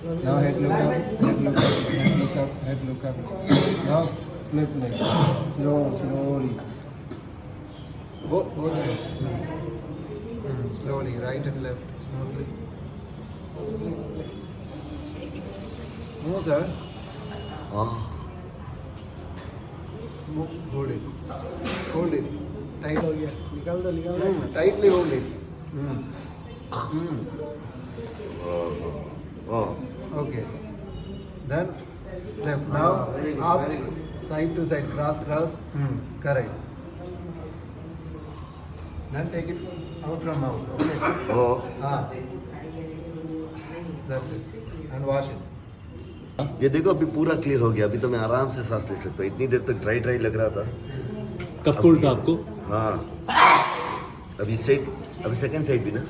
Now head look up, head look up, head look up, head look up. Now flip leg. Slowly. Both ways. Slowly, right and left. Smoothly. Move, sir. Move. Hold it. Hold it. Tight. निकाल दो Tightly hold it. Okay. Then left. Now up, side to side, cross. Correct. Then take it out from mouth. Okay. That's it. And wash it. ये देखो अभी पूरा clear हो गया। अभी तो मैं आराम से सांस ले सकता हूँ। इतनी देर तक ड्राई लग रहा था। कब कोल्ड था आपको? हाँ, अभी सेकंड साइड भी ना।